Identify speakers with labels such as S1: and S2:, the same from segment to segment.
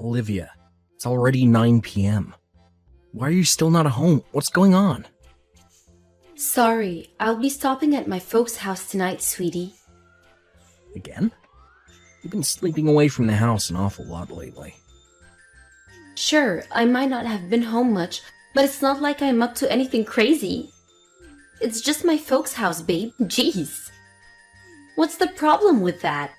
S1: Olivia, it's already 9 p.m. Why are you still not at home? What's going on?
S2: Sorry, I'll be stopping at my folks' house tonight, sweetie.
S1: Again? You've been sleeping away from the house an awful lot lately.
S2: Sure, I might not have been home much, but it's not like I'm up to anything crazy. It's just my folks' house, babe. Jeez. What's the problem with that?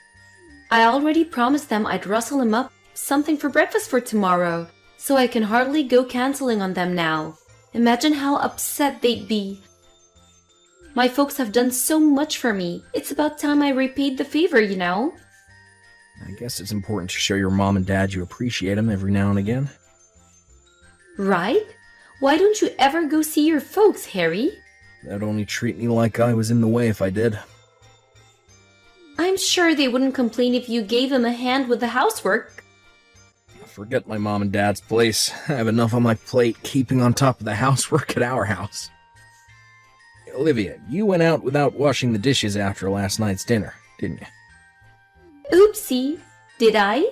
S2: I already promised them I'd rustle 'em up something for breakfast for tomorrow, so I can hardly go canceling on them now. Imagine how upset they'd be. My folks have done so much for me. It's about time I repaid the favor, you know?
S1: I guess it's important to show your mom and dad you appreciate them every now and again.
S2: Right? Why don't you ever go see your folks, Harry?
S1: They'd only treat me like I was in the way if I did.
S2: I'm sure they wouldn't complain if you gave them a hand with the housework.
S1: Forget my mom and dad's place. I have enough on my plate keeping on top of the housework at our house. Olivia, you went out without washing the dishes after last night's dinner, didn't you?
S2: Oopsie. Did I?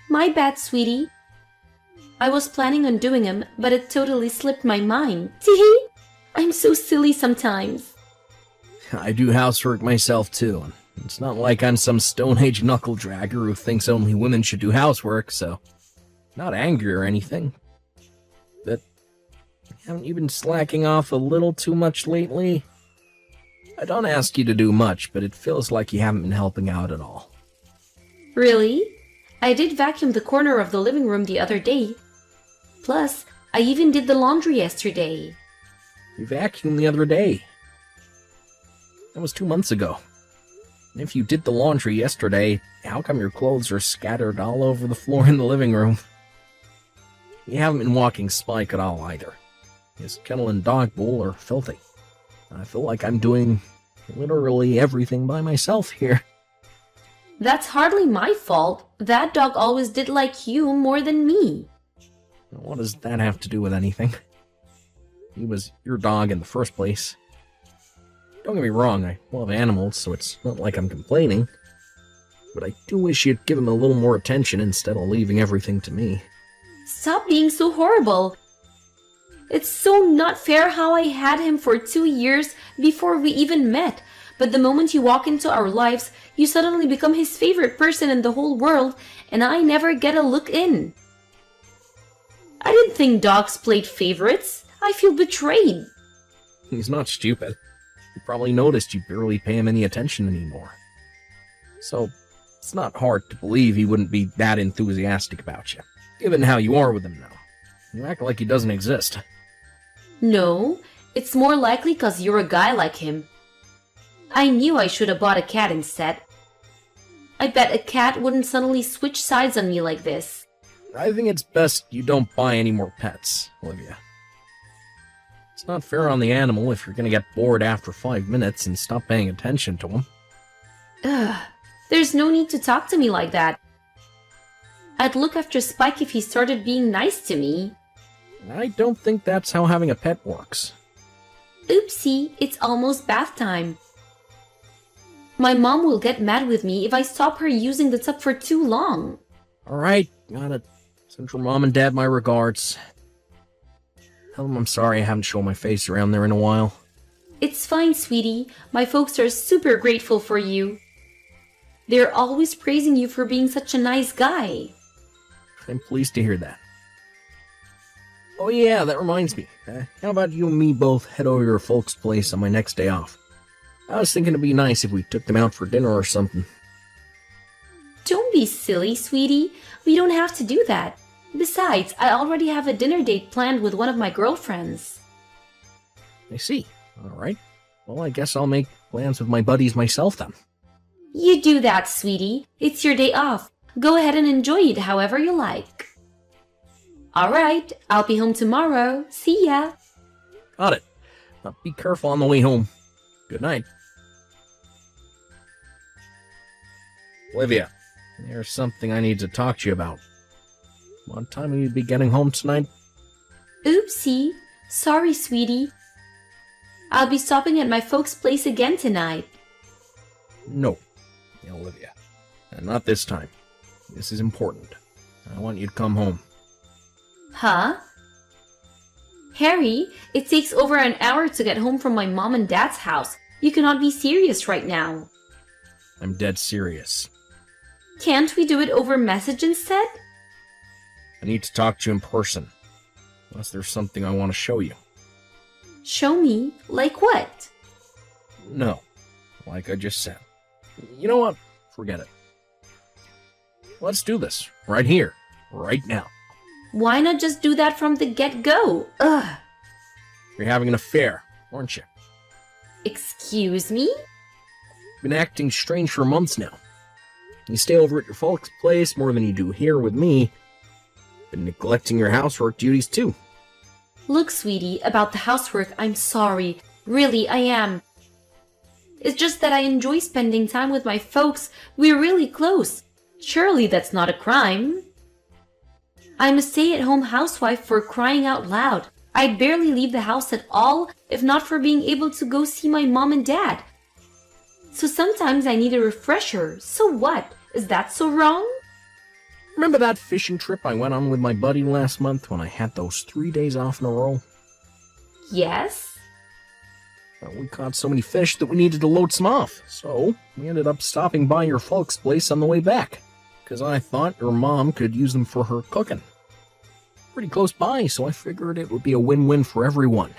S2: My bad, sweetie. I was planning on doing 'em, but it totally slipped my mind. Teehee! I'm so silly sometimes.
S1: I do housework myself too, and it's not like I'm some Stone Age knuckle-dragger who thinks only women should do housework, so... Not angry or anything. But haven't you been slacking off a little too much lately? I don't ask you to do much, but it feels like you haven't been helping out at all.
S2: Really? I did vacuum the corner of the living room the other day. Plus, I even did the laundry yesterday.
S1: You vacuumed the other day. That was 2 months ago. And if you did the laundry yesterday, how come your clothes are scattered all over the floor in the living room? You haven't been walking Spike at all either. His kennel and dog bowl are filthy. I feel like I'm doing literally everything by myself here.
S2: That's hardly my fault. That dog always did like you more than me.
S1: What does that have to do with anything? He was your dog in the first place. Don't get me wrong, I love animals, so it's not like I'm complaining. But I do wish you'd give him a little more attention instead of leaving everything to me.
S2: Stop being so horrible. It's so not fair how I had him for 2 years before we even met, but the moment you walk into our lives, you suddenly become his favorite person in the whole world, and I never get a look in. I didn't think dogs played favorites. I feel betrayed.
S1: He's not stupid. He probably noticed you barely pay him any attention anymore. So, it's not hard to believe he wouldn't be that enthusiastic about you, given how you are with him now. You act like he doesn't exist.
S2: No, it's more likely 'cause you're a guy like him. I knew I should have bought a cat instead. I bet a cat wouldn't suddenly switch sides on me like this.
S1: I think it's best you don't buy any more pets, Olivia. It's not fair on the animal if you're gonna get bored after 5 minutes and stop paying attention to him.
S2: Ugh, there's no need to talk to me like that. I'd look after Spike if he started being nice to me.
S1: I don't think that's how having a pet works.
S2: Oopsie, it's almost bath time. My mom will get mad with me if I stop her using the tub for too long.
S1: Alright, got it. Send your mom and dad my regards. Tell them I'm sorry I haven't shown my face around there in a while.
S2: It's fine, sweetie. My folks are super grateful for you. They're always praising you for being such a nice guy.
S1: I'm pleased to hear that. Oh yeah, that reminds me. How about you and me both head over to your folks' place on my next day off? I was thinking it'd be nice if we took them out for dinner or something.
S2: Don't be silly, sweetie. We don't have to do that. Besides, I already have a dinner date planned with one of my girlfriends.
S1: I see. Alright. Well, I guess I'll make plans with my buddies myself then.
S2: You do that, sweetie. It's your day off. Go ahead and enjoy it however you like. Alright, I'll be home tomorrow. See ya.
S1: Got it. Now, be careful on the way home. Good night. Olivia, there's something I need to talk to you about. What time will you be getting home tonight?
S2: Oopsie. Sorry, sweetie. I'll be stopping at my folks' place again tonight.
S1: No, Olivia. Not this time. This is important. I want you to come home.
S2: Huh? Harry, it takes over an hour to get home from my mom and dad's house. You cannot be serious right now.
S1: I'm dead serious.
S2: Can't we do it over message instead?
S1: I need to talk to you in person. Unless there's something I want to show you.
S2: Show me? Like what?
S1: No. Like I just said. You know what? Forget it. Let's do this. Right here. Right now.
S2: Why not just do that from the get-go? Ugh.
S1: You're having an affair, aren't you?
S2: Excuse me?
S1: Been acting strange for months now. You stay over at your folks' place more than you do here with me. Been neglecting your housework duties too.
S2: Look, sweetie, about the housework, I'm sorry. Really, I am. It's just that I enjoy spending time with my folks. We're really close. Surely that's not a crime. I'm a stay-at-home housewife for crying out loud. I'd barely leave the house at all if not for being able to go see my mom and dad. So sometimes I need a refresher. So what? Is that so wrong?
S1: Remember that fishing trip I went on with my buddy last month when I had those 3 days off in a row?
S2: Yes.
S1: Well, we caught so many fish that we needed to load some off, so we ended up stopping by your folks' place on the way back, because I thought your mom could use them for her cooking. Pretty close by, so I figured it would be a win-win for everyone.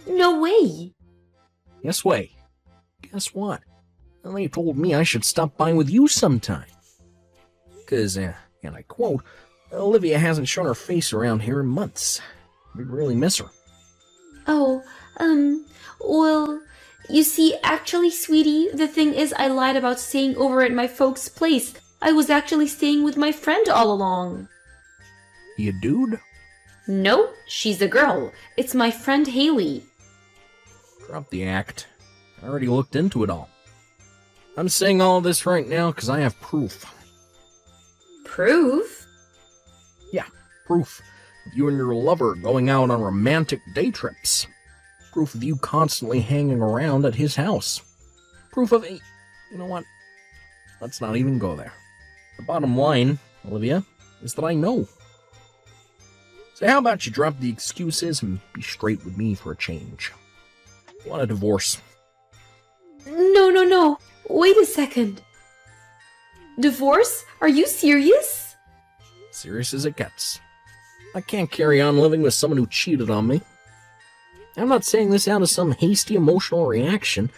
S2: No way.
S1: Yes way. Guess what? Well, they told me I should stop by with you sometime. Because, and I quote, Olivia hasn't shown her face around here in months. We really miss her.
S2: Oh, well, you see, actually, sweetie, the thing is I lied about staying over at my folks' place. I was actually staying with my friend all along.
S1: You dude?
S2: No, she's a girl. It's my friend Haley.
S1: Drop the act. I already looked into it all. I'm saying all this right now because I have proof.
S2: Proof?
S1: Yeah, proof of you and your lover going out on romantic day trips. Proof of you constantly hanging around at his house. Proof of... You know what? Let's not even go there. The bottom line, Olivia, is that I know. So how about you drop the excuses and be straight with me for a change? I want a divorce.
S2: No. Wait a second. Divorce? Are you serious?
S1: Serious as it gets. I can't carry on living with someone who cheated on me. I'm not saying this out of some hasty emotional reaction.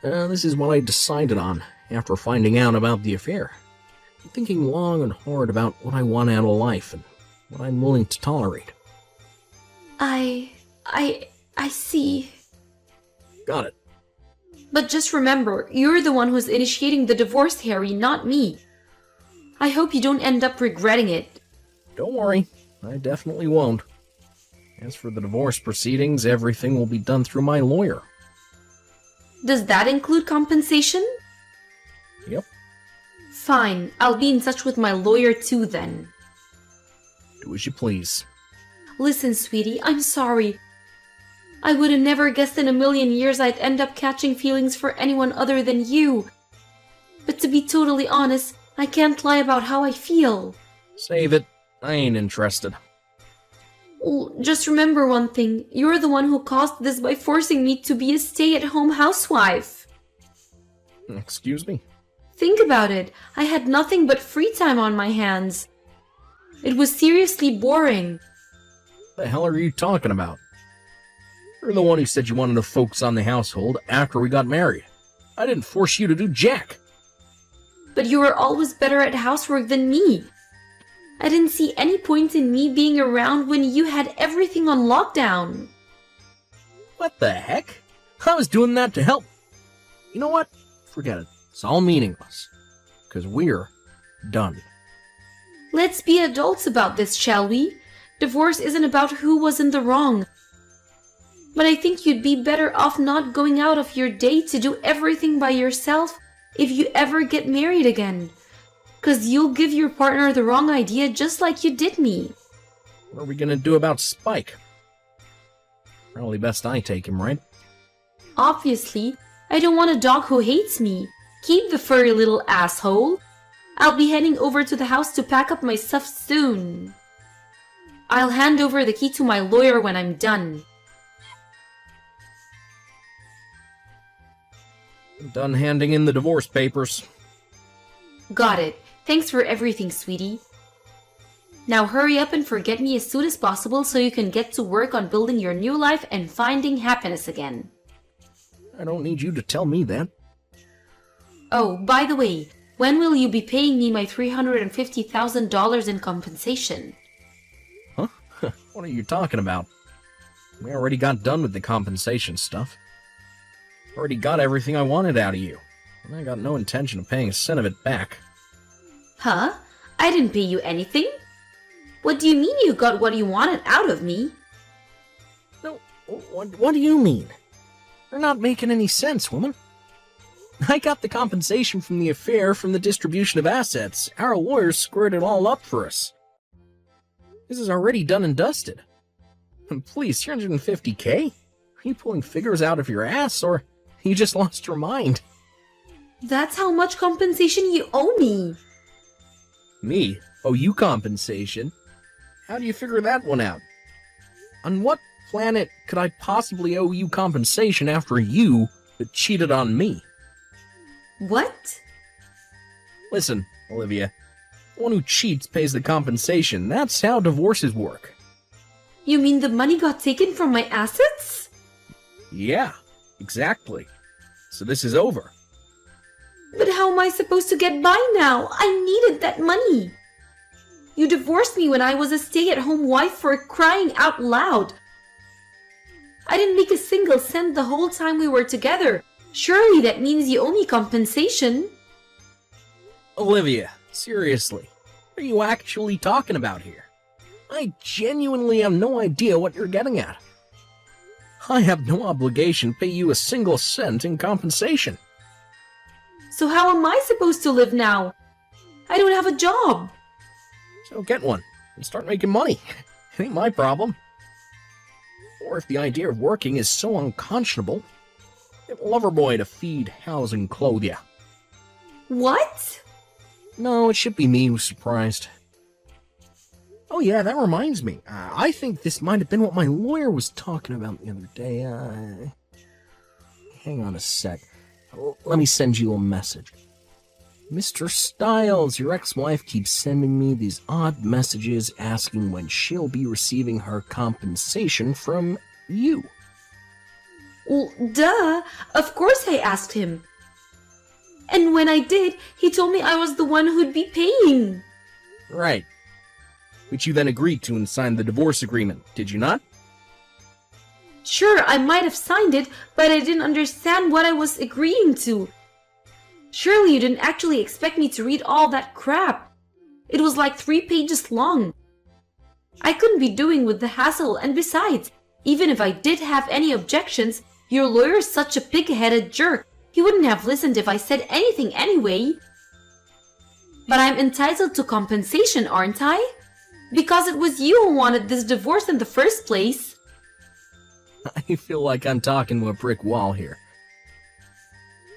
S1: This is what I decided on after finding out about the affair. I'm thinking long and hard about what I want out of life and what I'm willing to tolerate.
S2: I see.
S1: Got it.
S2: But just remember, you're the one who's initiating the divorce, Harry, not me. I hope you don't end up regretting it.
S1: Don't worry, I definitely won't. As for the divorce proceedings, everything will be done through my lawyer.
S2: Does that include compensation?
S1: Yep.
S2: Fine, I'll be in touch with my lawyer too then.
S1: Do as you please.
S2: Listen, sweetie, I'm sorry. I would have never guessed in a million years I'd end up catching feelings for anyone other than you. But to be totally honest, I can't lie about how I feel.
S1: Save it. I ain't interested.
S2: Well, just remember one thing. You're the one who caused this by forcing me to be a stay-at-home housewife.
S1: Excuse me?
S2: Think about it. I had nothing but free time on my hands. It was seriously boring.
S1: The hell are you talking about? You're the one who said you wanted to focus on the household after we got married. I didn't force you to do jack.
S2: But you were always better at housework than me. I didn't see any point in me being around when you had everything on lockdown.
S1: What the heck? I was doing that to help. You know what? Forget it. It's all meaningless. Because we're done.
S2: Let's be adults about this, shall we? Divorce isn't about who was in the wrong. But I think you'd be better off not going out of your day to do everything by yourself if you ever get married again. 'Cause you'll give your partner the wrong idea just like you did me.
S1: What are we gonna do about Spike? Probably best I take him, right?
S2: Obviously, I don't want a dog who hates me. Keep the furry little asshole. I'll be heading over to the house to pack up my stuff soon. I'll hand over the key to my lawyer when I'm done.
S1: I'm done handing in the divorce papers.
S2: Got it. Thanks for everything, sweetie. Now hurry up and forget me as soon as possible so you can get to work on building your new life and finding happiness again.
S1: I don't need you to tell me that.
S2: Oh, by the way, when will you be paying me my $350,000 in compensation?
S1: Huh? What are you talking about? We already got done with the compensation stuff. Already got everything I wanted out of you. And I got no intention of paying a cent of it back.
S2: Huh? I didn't pay you anything? What do you mean you got what you wanted out of me?
S1: No, what do you mean? You're not making any sense, woman. I got the compensation from the affair from the distribution of assets. Our lawyers squared it all up for us. This is already done and dusted. And please, 350K? Are you pulling figures out of your ass, or you just lost your mind?
S2: That's how much compensation you owe me.
S1: Me? Owe you compensation? How do you figure that one out? On what planet could I possibly owe you compensation after you cheated on me?
S2: What?
S1: Listen, Olivia. The one who cheats pays the compensation. That's how divorces work.
S2: You mean the money got taken from my assets?
S1: Yeah, exactly. So this is over.
S2: But how am I supposed to get by now? I needed that money. You divorced me when I was a stay-at-home wife for crying out loud. I didn't make a single cent the whole time we were together. Surely that means you owe me compensation.
S1: Olivia, seriously, what are you actually talking about here? I genuinely have no idea what you're getting at. I have no obligation to pay you a single cent in compensation.
S2: So how am I supposed to live now? I don't have a job.
S1: So get one and start making money. It ain't my problem. Or if the idea of working is so unconscionable, get a lover boy to feed, house, and clothe ya.
S2: What?
S1: No, it should be me who's surprised. Oh yeah, that reminds me. I think this might have been what my lawyer was talking about the other day. Hang on a sec. Let me send you a message. Mr. Styles, your ex-wife keeps sending me these odd messages asking when she'll be receiving her compensation from you.
S2: Well, duh. Of course I asked him. And when I did, he told me I was the one who'd be paying.
S1: Right. Which you then agreed to and signed the divorce agreement, did you not?
S2: Sure, I might have signed it, but I didn't understand what I was agreeing to. Surely you didn't actually expect me to read all that crap. It was like 3 pages long. I couldn't be doing with the hassle, and besides, even if I did have any objections, your lawyer's such a pig-headed jerk. He wouldn't have listened if I said anything anyway. But I'm entitled to compensation, aren't I? Because it was you who wanted this divorce in the first place.
S1: I feel like I'm talking to a brick wall here.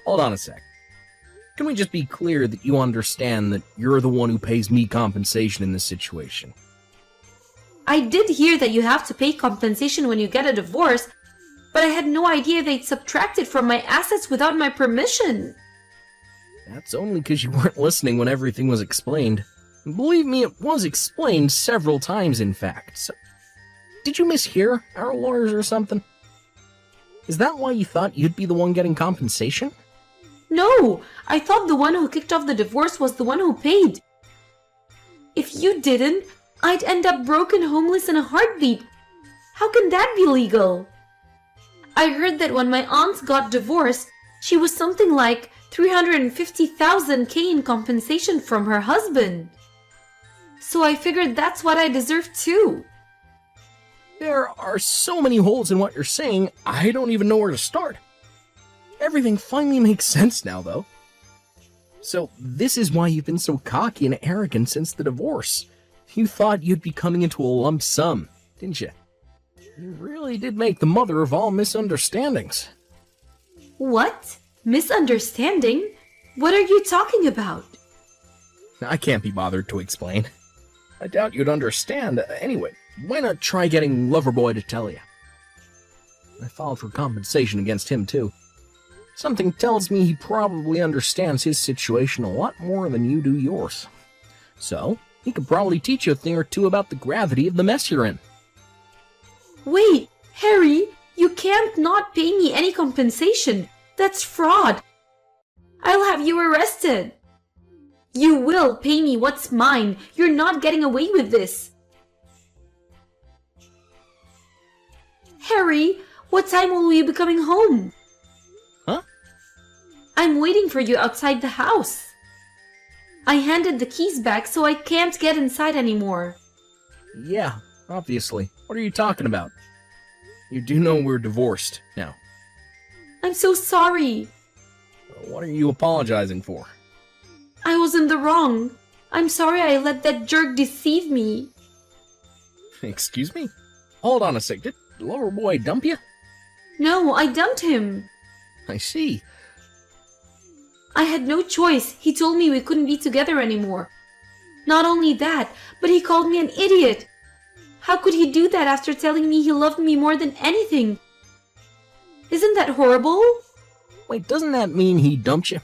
S1: Hold on a sec. Can we just be clear that you understand that you're the one who pays me compensation in this situation?
S2: I did hear that you have to pay compensation when you get a divorce, but I had no idea they'd subtract it from my assets without my permission.
S1: That's only because you weren't listening when everything was explained. And believe me, it was explained several times, in fact. So, did you mishear our lawyers or something? Is that why you thought you'd be the one getting compensation?
S2: No, I thought the one who kicked off the divorce was the one who paid. If you didn't, I'd end up broke and homeless in a heartbeat. How can that be legal? I heard that when my aunt got divorced, she was something like 350,000 in compensation from her husband. So I figured that's what I deserved too.
S1: There are so many holes in what you're saying, I don't even know where to start. Everything finally makes sense now, though. So this is why you've been so cocky and arrogant since the divorce. You thought you'd be coming into a lump sum, didn't you? You really did make the mother of all misunderstandings.
S2: What? Misunderstanding? What are you talking about?
S1: I can't be bothered to explain. I doubt you'd understand. Anyway, why not try getting Loverboy to tell you? I filed for compensation against him, too. Something tells me he probably understands his situation a lot more than you do yours. So, he could probably teach you a thing or two about the gravity of the mess you're in.
S2: Wait, Harry, you can't not pay me any compensation. That's fraud. I'll have you arrested. You will pay me what's mine. You're not getting away with this. Harry, what time will you be coming home?
S1: Huh?
S2: I'm waiting for you outside the house. I handed the keys back, so I can't get inside anymore.
S1: Yeah, obviously. What are you talking about? You do know we're divorced now.
S2: I'm so sorry.
S1: What are you apologizing for?
S2: I was in the wrong. I'm sorry I let that jerk deceive me.
S1: Excuse me? Hold on a sec. Did Loverboy dump you?
S2: No, I dumped him.
S1: I see.
S2: I had no choice. He told me we couldn't be together anymore. Not only that, but he called me an idiot. How could he do that after telling me he loved me more than anything? Isn't that horrible?
S1: Wait, doesn't that mean he dumped you?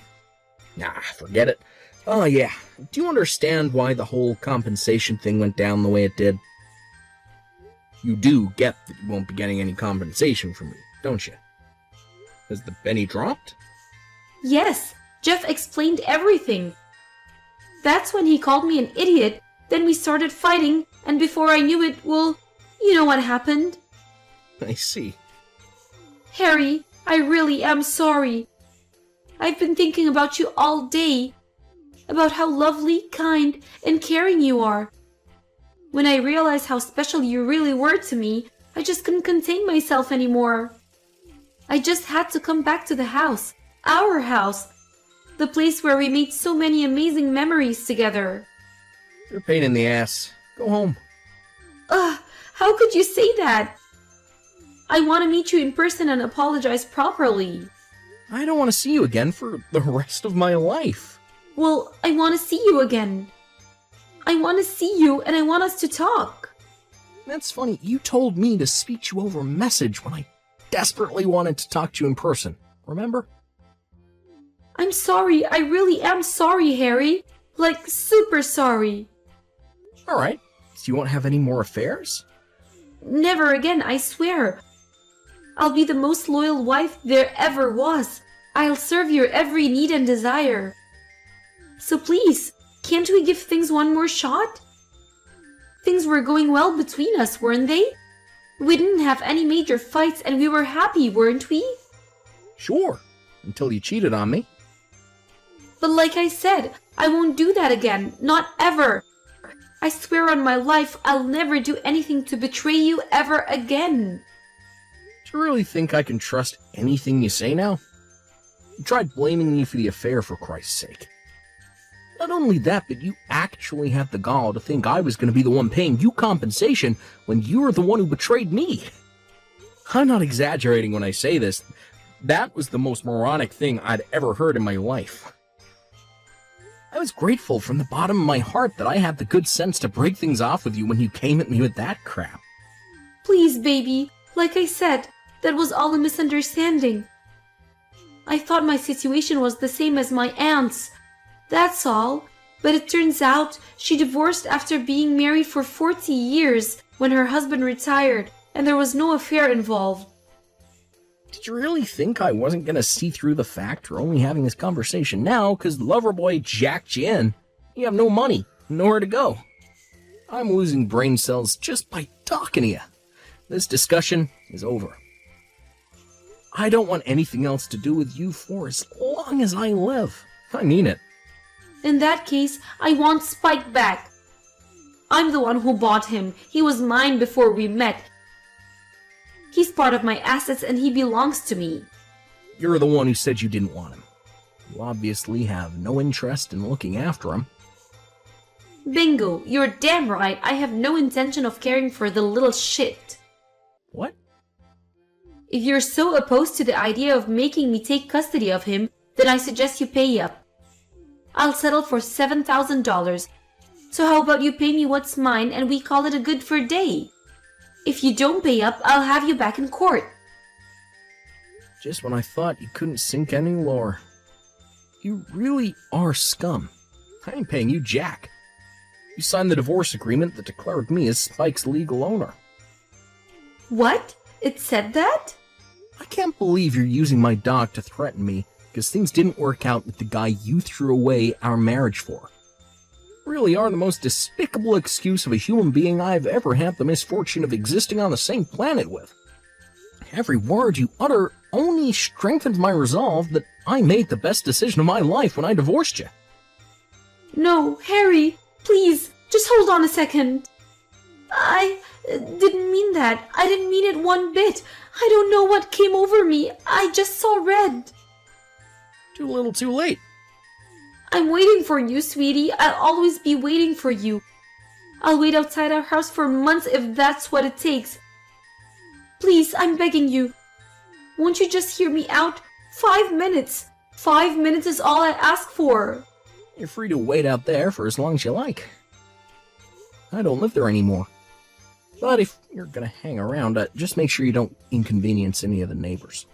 S1: Nah, forget it. Oh yeah, do you understand why the whole compensation thing went down the way it did? You do get that you won't be getting any compensation from me, don't you? Has the penny dropped?
S2: Yes, Jeff explained everything. That's when he called me an idiot, then we started fighting, and before I knew it, well, you know what happened.
S1: I see.
S2: Harry, I really am sorry. I've been thinking about you all day, about how lovely, kind, and caring you are. When I realized how special you really were to me, I just couldn't contain myself anymore. I just had to come back to the house, our house, the place where we made so many amazing memories together.
S1: You're a pain in the ass. Go home.
S2: Ugh, how could you say that? I want to meet you in person and apologize properly.
S1: I don't want to see you again for the rest of my life.
S2: Well, I want to see you again. I want to see you and I want us to talk.
S1: That's funny. You told me to speak to you over message when I desperately wanted to talk to you in person. Remember?
S2: I'm sorry. I really am sorry, Harry. Like, super sorry.
S1: Alright. So you won't have any more affairs?
S2: Never again, I swear. I'll be the most loyal wife there ever was. I'll serve your every need and desire. So please, can't we give things one more shot? Things were going well between us, weren't they? We didn't have any major fights and we were happy, weren't we?
S1: Sure. Until you cheated on me.
S2: But like I said, I won't do that again. Not ever. I swear on my life I'll never do anything to betray you ever again.
S1: Do you really think I can trust anything you say now? You tried blaming me for the affair, for Christ's sake. Not only that, but you actually had the gall to think I was going to be the one paying you compensation when you were the one who betrayed me. I'm not exaggerating when I say this. That was the most moronic thing I'd ever heard in my life. I was grateful from the bottom of my heart that I had the good sense to break things off with you when you came at me with that crap.
S2: Please, baby. Like I said, that was all a misunderstanding. I thought my situation was the same as my aunt's. That's all. But it turns out she divorced after being married for 40 years when her husband retired, and there was no affair involved.
S1: Did you really think I wasn't going to see through the fact we're only having this conversation now because Loverboy jacked you in? You have no money, nowhere to go. I'm losing brain cells just by talking to you. This discussion is over. I don't want anything else to do with you for as long as I live. I mean it.
S2: In that case, I want Spike back. I'm the one who bought him. He was mine before we met. He's part of my assets and he belongs to me.
S1: You're the one who said you didn't want him. You obviously have no interest in looking after him.
S2: Bingo, you're damn right. I have no intention of caring for the little shit.
S1: What?
S2: If you're so opposed to the idea of making me take custody of him, then I suggest you pay up. I'll settle for $7,000. So how about you pay me what's mine and we call it a good for a day? If you don't pay up, I'll have you back in court.
S1: Just when I thought you couldn't sink any lower. You really are scum. I ain't paying you jack. You signed the divorce agreement that declared me as Spike's legal owner.
S2: What? It said that?
S1: I can't believe you're using my dog to threaten me because things didn't work out with the guy you threw away our marriage for. Really are the most despicable excuse of a human being I've ever had the misfortune of existing on the same planet with. Every word you utter only strengthens my resolve that I made the best decision of my life when I divorced you.
S2: No, Harry, please, just hold on a second. I didn't mean that. I didn't mean it one bit. I don't know what came over me. I just saw red.
S1: Too little too late.
S2: I'm waiting for you, sweetie. I'll always be waiting for you. I'll wait outside our house for months if that's what it takes. Please, I'm begging you. Won't you just hear me out? 5 minutes. 5 minutes is all I ask for.
S1: You're free to wait out there for as long as you like. I don't live there anymore. But if you're gonna hang around, just make sure you don't inconvenience any of the neighbors.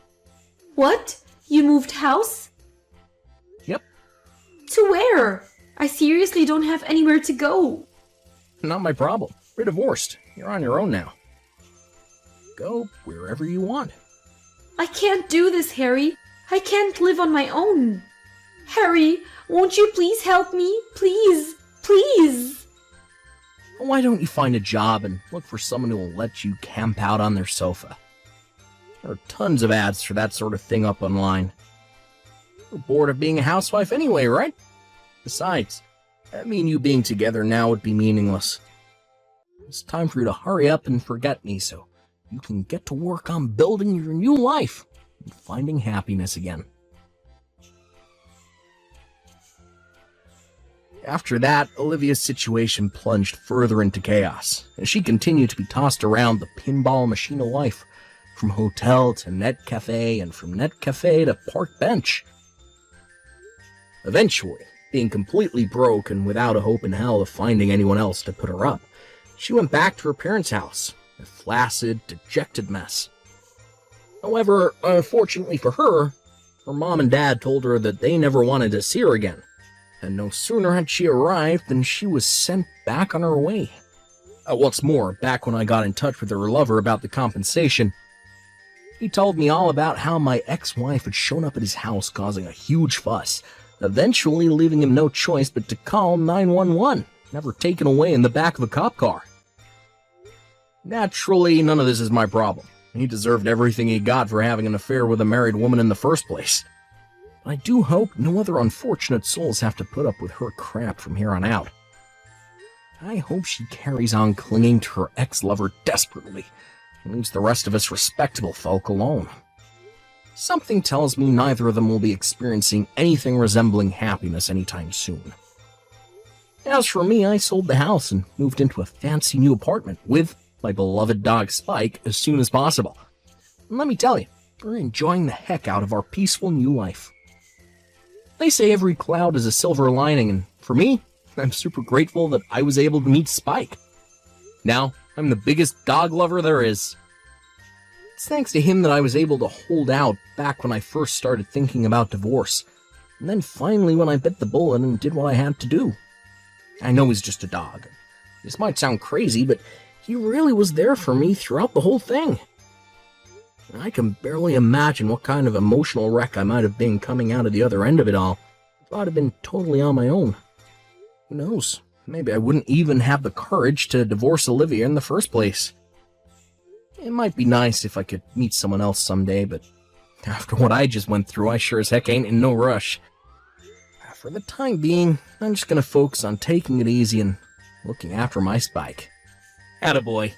S2: What? You moved house?
S1: Yep.
S2: To where? I seriously don't have anywhere to go.
S1: Not my problem. We're divorced. You're on your own now. Go wherever you want.
S2: I can't do this, Harry. I can't live on my own. Harry, won't you please help me? Please, please.
S1: Why don't you find a job and look for someone who will let you camp out on their sofa? There are tons of ads for that sort of thing up online. You're bored of being a housewife anyway, right? Besides, me and you being together now would be meaningless. It's time for you to hurry up and forget me so you can get to work on building your new life and finding happiness again. After that, Olivia's situation plunged further into chaos, as she continued to be tossed around the pinball machine of life, from hotel to net cafe, and from net cafe to park bench. Eventually, being completely broke and without a hope in hell of finding anyone else to put her up, she went back to her parents' house, a flaccid, dejected mess. However, unfortunately for her, her mom and dad told her that they never wanted to see her again, and no sooner had she arrived than she was sent back on her way. What's more, back when I got in touch with her lover about the compensation, he told me all about how my ex-wife had shown up at his house causing a huge fuss, eventually leaving him no choice but to call 911, never taken away in the back of a cop car. Naturally, none of this is my problem. He deserved everything he got for having an affair with a married woman in the first place. I do hope no other unfortunate souls have to put up with her crap from here on out. I hope she carries on clinging to her ex-lover desperately and leaves the rest of us respectable folk alone. Something tells me neither of them will be experiencing anything resembling happiness anytime soon. As for me, I sold the house and moved into a fancy new apartment with my beloved dog Spike as soon as possible. And let me tell you, we're enjoying the heck out of our peaceful new life. They say every cloud is a silver lining, and for me, I'm super grateful that I was able to meet Spike. Now, I'm the biggest dog lover there is. It's thanks to him that I was able to hold out back when I first started thinking about divorce, and then finally when I bit the bullet and did what I had to do. I know he's just a dog. This might sound crazy, but he really was there for me throughout the whole thing. I can barely imagine what kind of emotional wreck I might have been coming out of the other end of it all if I'd have been totally on my own. Who knows? Maybe I wouldn't even have the courage to divorce Olivia in the first place. It might be nice if I could meet someone else someday, but after what I just went through, I sure as heck ain't in no rush. For the time being, I'm just gonna focus on taking it easy and looking after my Spike. Attaboy.